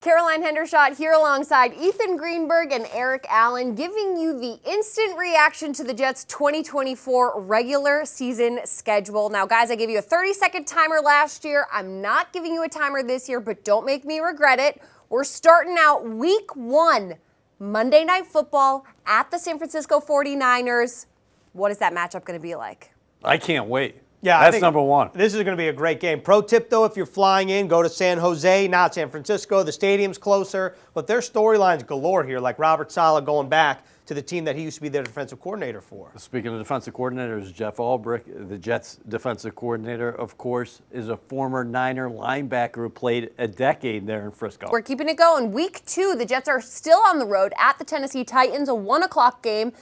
Caroline Hendershot here alongside Ethan Greenberg and Eric Allen, giving you the instant reaction to the Jets' 2024 regular season schedule. Now, guys, I gave you a 30-second timer last year. I'm not giving you a timer this year, but don't make me regret it. We're starting out week 1, Monday Night Football at the San Francisco 49ers. What is that matchup going to be like? I can't wait. Yeah, that's number one. This is going to be a great game. Pro tip, though, if you're flying in, go to San Jose, not San Francisco. The stadium's closer, but there's storylines galore here, like Robert Saleh going back to the team that he used to be their defensive coordinator for. Speaking of defensive coordinators, Jeff Ulbrich, the Jets' defensive coordinator, of course, is a former Niner linebacker who played a decade there in Frisco. We're keeping it going. Week 2, the Jets are still on the road at the Tennessee Titans, a 1 o'clock game.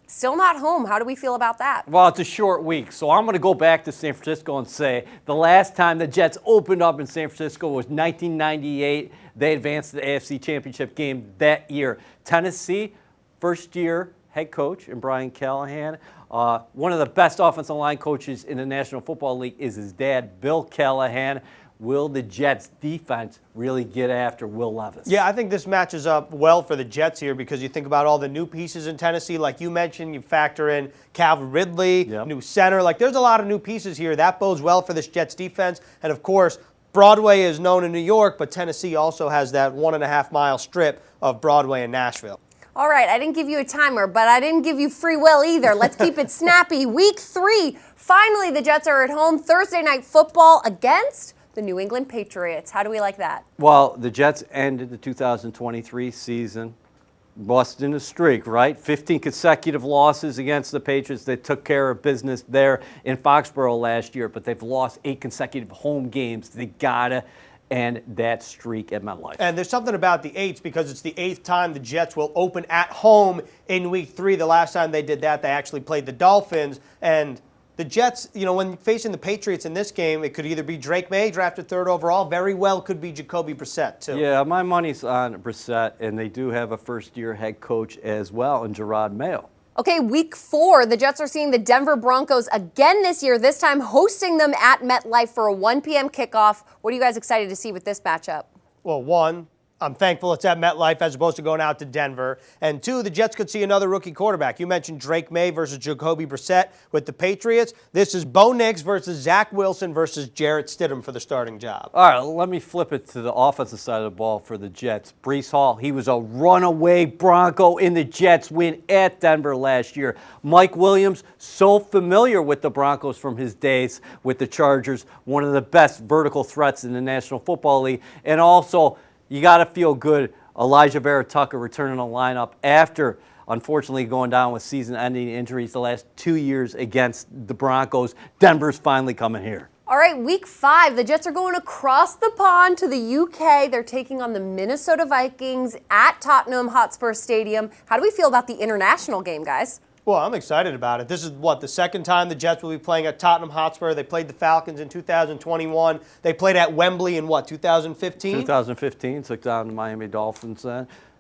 Still not home. How do we feel about that? Well, it's a short week, so I'm going to go back to San Francisco and say the last time the Jets opened up in San Francisco was 1998. They advanced to the AFC Championship game that year. Tennessee, first-year head coach in Brian Callahan. One of the best offensive line coaches in the National Football League is his dad, Bill Callahan. Will the Jets' defense really get after Will Levis? Yeah, I think this matches up well for the Jets here because you think about all the new pieces in Tennessee. Like you mentioned, you factor in Calvin Ridley, new center. Like there's a lot of new pieces here. That bodes well for this Jets defense. And, of course, Broadway is known in New York, but Tennessee also has that 1.5-mile strip of Broadway in Nashville. All right, I didn't give you a timer, but I didn't give you free will either. Let's keep it snappy. Week 3, finally the Jets are at home. Thursday Night Football against the New England Patriots. How do we like that? Well, the Jets ended the 2023 season busting a streak, right? 15 consecutive losses against the Patriots. They took care of business there in Foxborough last year, but they've lost 8 consecutive home games. They gotta end that streak at MetLife. And there's something about the 8s because it's the 8th time the Jets will open at home in week 3. The last time they did that, they actually played the Dolphins. And the Jets, when facing the Patriots in this game, it could either be Drake May, drafted 3rd overall, very well could be Jacoby Brissett, too. Yeah, my money's on Brissett, and they do have a first-year head coach as well in Gerard Mayo. Okay, week 4, the Jets are seeing the Denver Broncos again this year, this time hosting them at MetLife for a 1 p.m. kickoff. What are you guys excited to see with this matchup? Well, 1, I'm thankful it's at MetLife as opposed to going out to Denver. And 2, the Jets could see another rookie quarterback. You mentioned Drake May versus Jacoby Brissett with the Patriots. This is Bo Nix versus Zach Wilson versus Jarrett Stidham for the starting job. All right, let me flip it to the offensive side of the ball for the Jets. Breece Hall, he was a runaway Bronco in the Jets win at Denver last year. Mike Williams, so familiar with the Broncos from his days with the Chargers, one of the best vertical threats in the National Football League. And also, you got to feel good. Elijah Vera Tucker returning the lineup after, unfortunately, going down with season-ending injuries the last 2 years against the Broncos. Denver's finally coming here. All right, week 5, the Jets are going across the pond to the UK. They're taking on the Minnesota Vikings at Tottenham Hotspur Stadium. How do we feel about the international game, guys? Well, I'm excited about it. This is, the second time the Jets will be playing at Tottenham Hotspur. They played the Falcons in 2021. They played at Wembley in, 2015? 2015, took down the Miami Dolphins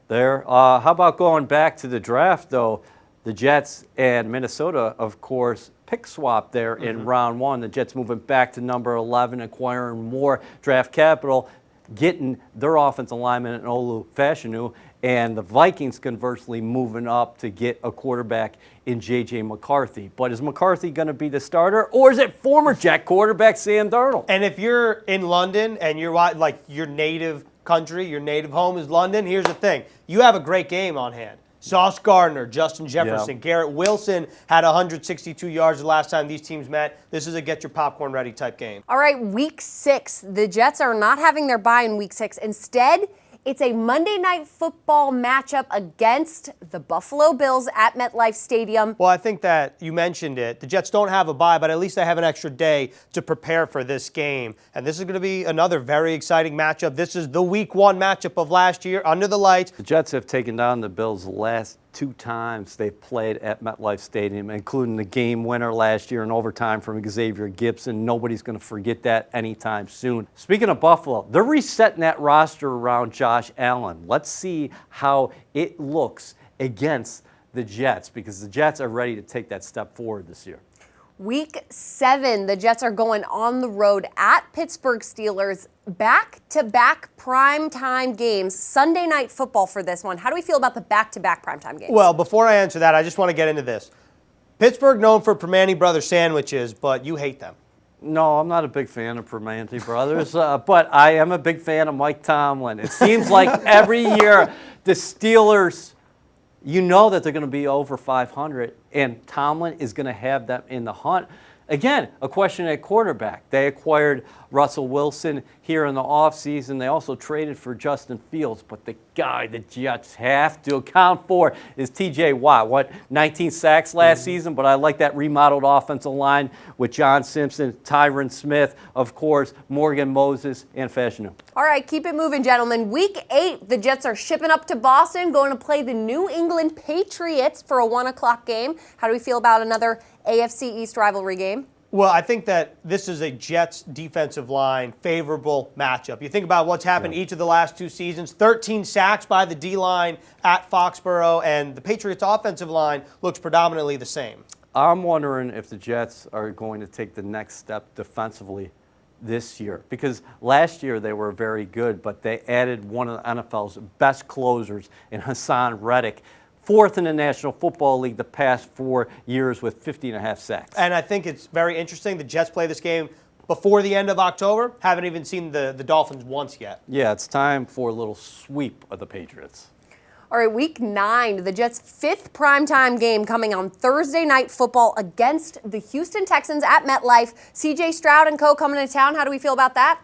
there. How about going back to the draft, though? The Jets and Minnesota, of course, pick swap there in round 1. The Jets moving back to number 11, acquiring more draft capital, getting their offensive lineman in Olu Fashanu, and the Vikings conversely moving up to get a quarterback in J.J. McCarthy. But is McCarthy going to be the starter, or is it former Jet quarterback Sam Darnold? And if you're in London and you're like your native country, your native home is London, here's the thing. You have a great game on hand. Sauce Gardner, Justin Jefferson, Garrett Wilson had 162 yards the last time these teams met. This is a get-your-popcorn-ready type game. All right, week 6. The Jets are not having their bye in week 6. Instead, it's a Monday Night Football matchup against the Buffalo Bills at MetLife Stadium. Well, I think that you mentioned it. The Jets don't have a bye, but at least they have an extra day to prepare for this game. And this is going to be another very exciting matchup. This is the week 1 matchup of last year under the lights. The Jets have taken down the Bills the last 2 times they've played at MetLife Stadium, including the game winner last year in overtime from Xavier Gibson. Nobody's going to forget that anytime soon. Speaking of Buffalo, they're resetting that roster around Josh Allen. Let's see how it looks against the Jets, because the Jets are ready to take that step forward this year. Week 7, the Jets are going on the road at Pittsburgh Steelers. Back-to-back primetime games. Sunday Night Football for this one. How do we feel about the back-to-back primetime games? Well, before I answer that, I just want to get into this. Pittsburgh known for Primanti Brothers sandwiches, but you hate them. No, I'm not a big fan of Primanti Brothers, but I am a big fan of Mike Tomlin. It seems like every year the Steelers, you know that they're going to be over 500, and Tomlin is going to have them in the hunt. Again, a question at quarterback. They acquired Russell Wilson here in the offseason. They also traded for Justin Fields, but the guy the Jets have to account for is T.J. Watt. 19 sacks last season, but I like that remodeled offensive line with John Simpson, Tyron Smith, of course, Morgan Moses, and Fashanu. All right, keep it moving, gentlemen. Week 8, the Jets are shipping up to Boston, going to play the New England Patriots for a 1 o'clock game. How do we feel about another AFC East rivalry game? Well, I think that this is a Jets defensive line favorable matchup. You think about what's happened each of the last 2 seasons, 13 sacks by the D-line at Foxborough, and the Patriots offensive line looks predominantly the same. I'm wondering if the Jets are going to take the next step defensively this year, because last year they were very good, but they added one of the NFL's best closers in Hassan Reddick, 4th in the National Football League the past 4 years with 50.5 sacks. And I think it's very interesting. The Jets play this game before the end of October. Haven't even seen the Dolphins once yet. Yeah, it's time for a little sweep of the Patriots. All right, Week 9, the Jets' 5th primetime game coming on Thursday Night Football against the Houston Texans at MetLife. C.J. Stroud and co. coming to town. How do we feel about that?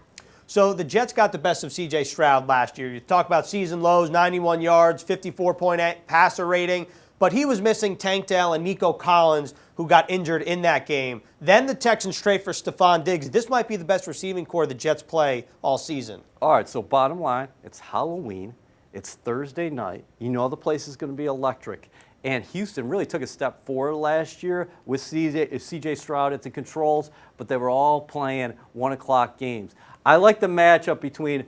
So the Jets got the best of C.J. Stroud last year. You talk about season lows, 91 yards, 54.8 passer rating, but he was missing Tank Dell and Nico Collins, who got injured in that game. Then the Texans trade for Stephon Diggs. This might be the best receiving core the Jets play all season. All right, so bottom line, it's Halloween. It's Thursday night. You know the place is going to be electric. And Houston really took a step forward last year with C.J. Stroud at the controls, but they were all playing 1 o'clock games. I like the matchup between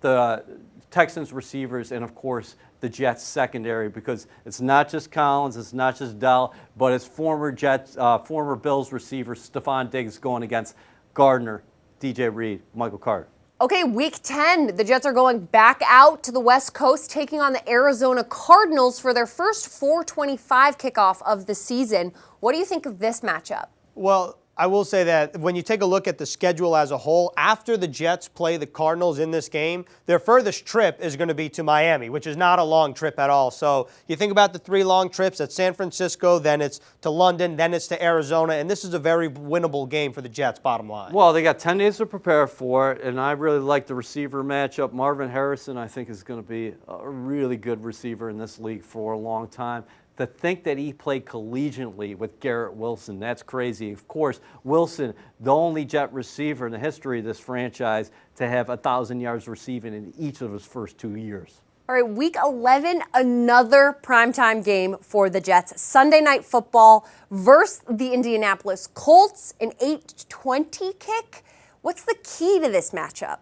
the Texans receivers and, of course, the Jets secondary, because it's not just Collins, it's not just Dell, but it's former Bills receivers Stephon Diggs going against Gardner, DJ Reed, Michael Carter. Okay, Week 10, the Jets are going back out to the West Coast, taking on the Arizona Cardinals for their first 4:25 kickoff of the season. What do you think of this matchup? Well, I will say that when you take a look at the schedule as a whole, after the Jets play the Cardinals in this game, their furthest trip is going to be to Miami, which is not a long trip at all. So you think about the 3 long trips at San Francisco, then it's to London, then it's to Arizona, and this is a very winnable game for the Jets, bottom line. Well, they got 10 days to prepare for it, and I really like the receiver matchup. Marvin Harrison, I think, is going to be a really good receiver in this league for a long time. To think that he played collegiately with Garrett Wilson, that's crazy. Of course, Wilson, the only Jet receiver in the history of this franchise to have 1,000 yards receiving in each of his first 2 years. All right, Week 11, another primetime game for the Jets. Sunday Night Football versus the Indianapolis Colts, an 8:20 kick. What's the key to this matchup?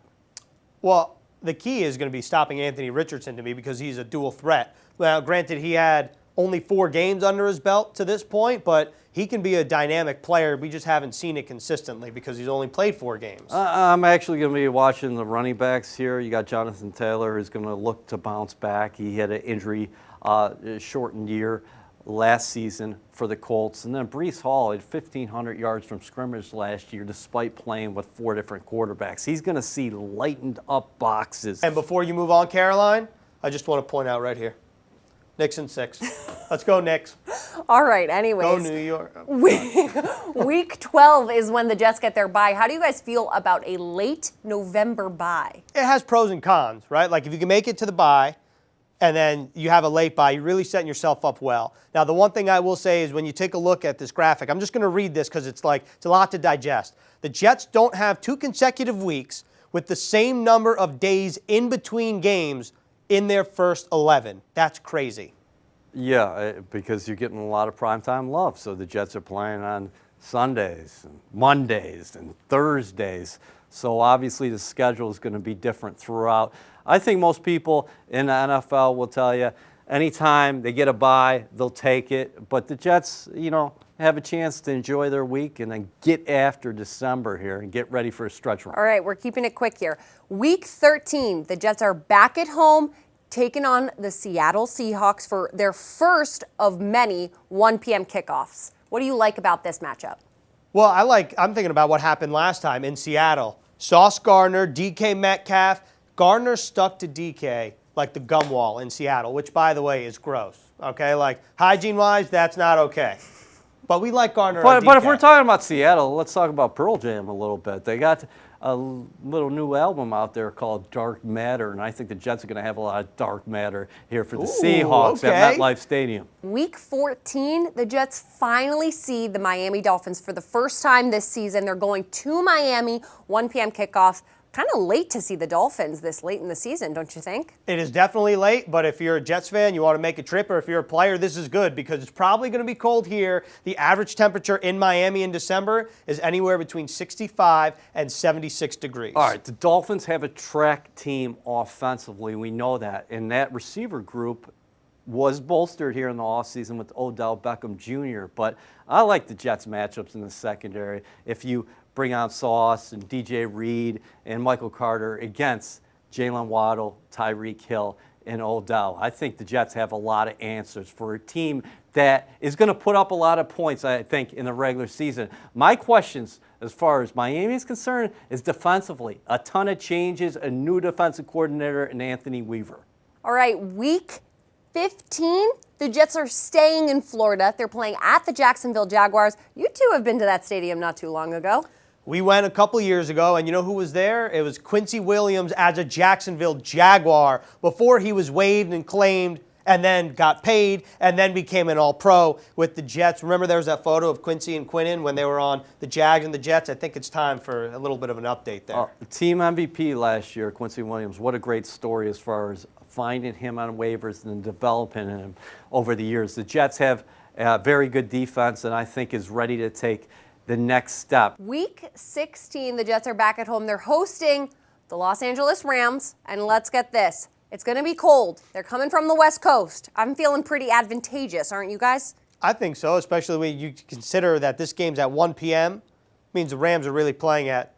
Well, the key is going to be stopping Anthony Richardson to me, because he's a dual threat. Now, granted, he had only 4 games under his belt to this point, but he can be a dynamic player. We just haven't seen it consistently because he's only played 4 games. I'm actually going to be watching the running backs here. You got Jonathan Taylor, who's going to look to bounce back. He had an injury shortened year last season for the Colts. And then Breece Hall had 1,500 yards from scrimmage last year despite playing with 4 different quarterbacks. He's going to see lightened up boxes. And before you move on, Caroline, I just want to point out right here, Knicks in 6. Let's go, Knicks. All right, anyways. Go New York. Week 12 is when the Jets get their bye. How do you guys feel about a late November bye? It has pros and cons, right? Like if you can make it to the bye and then you have a late bye, you're really setting yourself up well. Now, the one thing I will say is when you take a look at this graphic, I'm just going to read this because it's a lot to digest. The Jets don't have 2 consecutive weeks with the same number of days in between games in their first 11. That's crazy. Yeah, because you're getting a lot of primetime love. So the Jets are playing on Sundays, and Mondays, and Thursdays. So obviously the schedule is going to be different throughout. I think most people in the NFL will tell you anytime they get a bye, they'll take it. But the Jets, have a chance to enjoy their week and then get after December here and get ready for a stretch run. All right, we're keeping it quick here. Week 13, the Jets are back at home, taking on the Seattle Seahawks for their first of many 1 p.m. kickoffs. What do you like about this matchup? Well, I'm thinking about what happened last time in Seattle. Sauce Gardner, DK Metcalf. Gardner stuck to DK like the gum wall in Seattle, which, by the way, is gross. Okay, like hygiene-wise, that's not okay. But we like Gardner. But if we're talking about Seattle, let's talk about Pearl Jam a little bit. They got a little new album out there called Dark Matter, and I think the Jets are going to have a lot of dark matter here for the Seahawks at MetLife Stadium. Week 14, the Jets finally see the Miami Dolphins for the first time this season. They're going to Miami, 1 p.m. kickoff. Kind of late to see the Dolphins this late in the season, don't you think? It is definitely late, but if you're a Jets fan, you want to make a trip, or if you're a player, this is good because it's probably going to be cold here. The average temperature in Miami in December is anywhere between 65 and 76 degrees. All right, the Dolphins have a track team offensively. We know that. And that receiver group was bolstered here in the offseason with Odell Beckham Jr., but I like the Jets matchups in the secondary. If you bring on Sauce and DJ Reed and Michael Carter against Jalen Waddle, Tyreek Hill, and Odell. I think the Jets have a lot of answers for a team that is going to put up a lot of points, I think, in the regular season. My questions, as far as Miami is concerned, is defensively. A ton of changes, a new defensive coordinator, and Anthony Weaver. All right, week 15, the Jets are staying in Florida. They're playing at the Jacksonville Jaguars. You two have been to that stadium not too long ago. We went a couple years ago, and you know who was there? It was Quincy Williams as a Jacksonville Jaguar before he was waived and claimed and then got paid and then became an All-Pro with the Jets. Remember there was that photo of Quincy and Quinnen when they were on the Jags and the Jets? I think it's time for a little bit of an update there. Team MVP last year, Quincy Williams. What a great story as far as finding him on waivers and developing him over the years. The Jets have a very good defense and I think is ready to take the next step. Week 16, the Jets are back at home. They're hosting the Los Angeles Rams, and let's get this. It's going to be cold. They're coming from the West Coast. I'm feeling pretty advantageous, aren't you guys? I think so, especially when you consider that this game's at 1 p.m. means the Rams are really playing at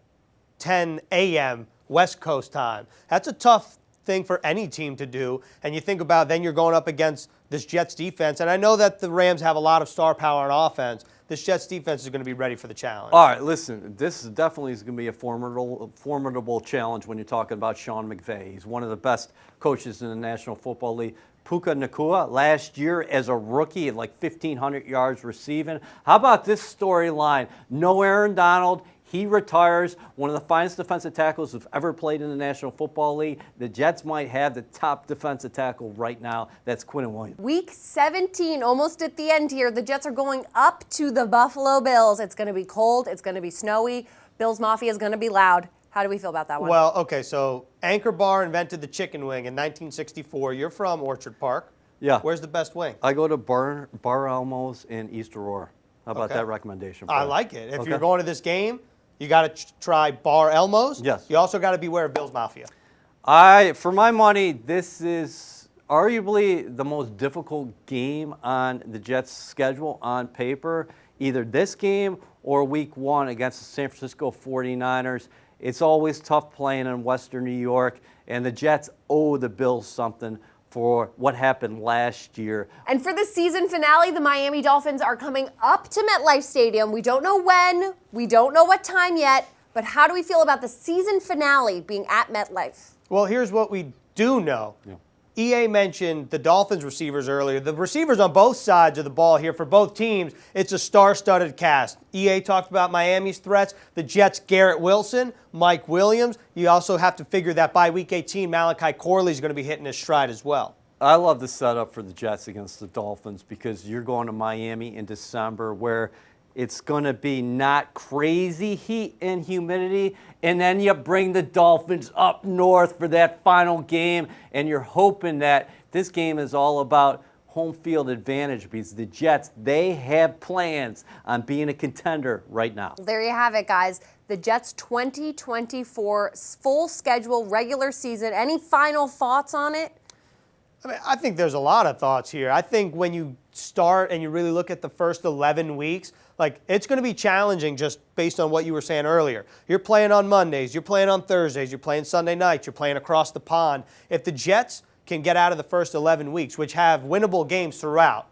10 a.m. West Coast time. That's a tough thing for any team to do, and you think about then you're going up against this Jets defense, and I know that the Rams have a lot of star power on offense. This Jets defense is going to be ready for the challenge. All right, listen, this is definitely going to be a formidable challenge when you're talking about Sean McVay. He's one of the best coaches in the National Football League. Puka Nacua last year as a rookie at like 1,500 yards receiving. How about this storyline? No Aaron Donald. He retires, one of the finest defensive tackles who've ever played in the National Football League. The Jets might have the top defensive tackle right now. That's Quinnen Williams. Week 17, almost at the end here. The Jets are going up to the Buffalo Bills. It's going to be cold. It's going to be snowy. Bills Mafia is going to be loud. How do we feel about that one? Well, okay, so Anchor Bar invented the chicken wing in 1964. You're from Orchard Park. Yeah. Where's the best wing? I go to Bar Elmo's in East Aurora. How about that recommendation? I like it. If you're going to this game, you got to try Bar Elmo's. Yes. You also got to beware of Bills Mafia. For my money, this is arguably the most difficult game on the Jets' schedule on paper. Either this game or Week 1 against the San Francisco 49ers. It's always tough playing in Western New York, and the Jets owe the Bills something for what happened last year. And for the season finale, the Miami Dolphins are coming up to MetLife Stadium. We don't know when, we don't know what time yet, but how do we feel about the season finale being at MetLife? Well, here's what we do know. Yeah. EA mentioned the Dolphins receivers earlier. The receivers on both sides of the ball here for both teams, it's a star-studded cast. EA talked about Miami's threats. The Jets, Garrett Wilson, Mike Williams. You also have to figure that by Week 18, Malachi Corley is going to be hitting his stride as well. I love the setup for the Jets against the Dolphins because you're going to Miami in December where it's going to be not crazy heat and humidity, and then you bring the Dolphins up north for that final game, and you're hoping that this game is all about home field advantage because the Jets, they have plans on being a contender right now. There you have it, guys. The Jets 2024 full schedule, regular season. Any final thoughts on it? I mean, I think there's a lot of thoughts here. I think when you start and you really look at the first 11 weeks, like it's going to be challenging just based on what you were saying earlier. You're playing on Mondays, you're playing on Thursdays, you're playing Sunday nights, you're playing across the pond. If the Jets can get out of the first 11 weeks, which have winnable games throughout,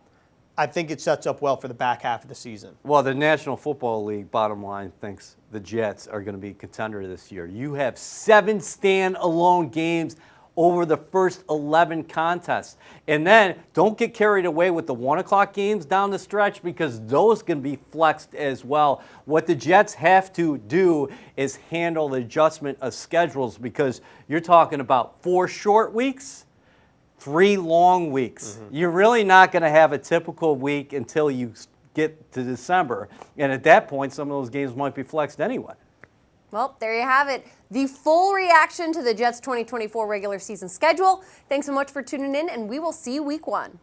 I think it sets up well for the back half of the season. Well, the National Football League, bottom line, thinks the Jets are going to be a contender this year. You have 7 stand-alone games over the first 11 contests. And then don't get carried away with the 1 o'clock games down the stretch because those can be flexed as well. What the Jets have to do is handle the adjustment of schedules because you're talking about 4 short weeks, 3 long weeks. You're really not going to have a typical week until you get to December. And at that point, some of those games might be flexed anyway. Well, there you have it. The full reaction to the Jets 2024 regular season schedule. Thanks so much for tuning in, and we will see you week 1.